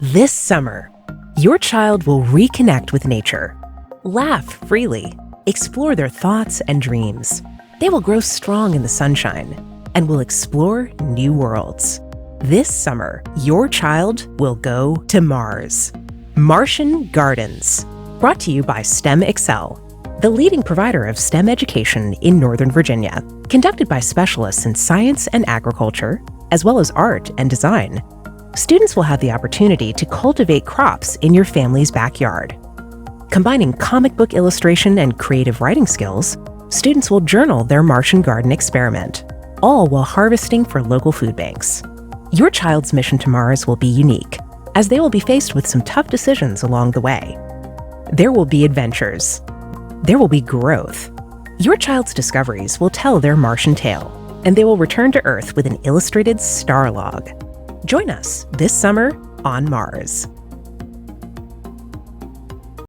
This summer, your child will reconnect with nature, laugh freely, explore their thoughts and dreams. They will grow strong in the sunshine and will explore new worlds. This summer, your child will go to Mars. Martian Gardens, brought to you by STEM exCEL, the leading provider of STEM education in Northern Virginia, conducted by specialists in science and agriculture, as well as art and design. Students will have the opportunity to cultivate crops in your family's backyard. Combining comic book illustration and creative writing skills, students will journal their Martian garden experiment, all while harvesting for local food banks. Your child's mission to Mars will be unique, as they will be faced with some tough decisions along the way. There will be adventures. There will be growth. Your child's discoveries will tell their Martian tale, and they will return to Earth with an illustrated star log. Join us this summer on Mars.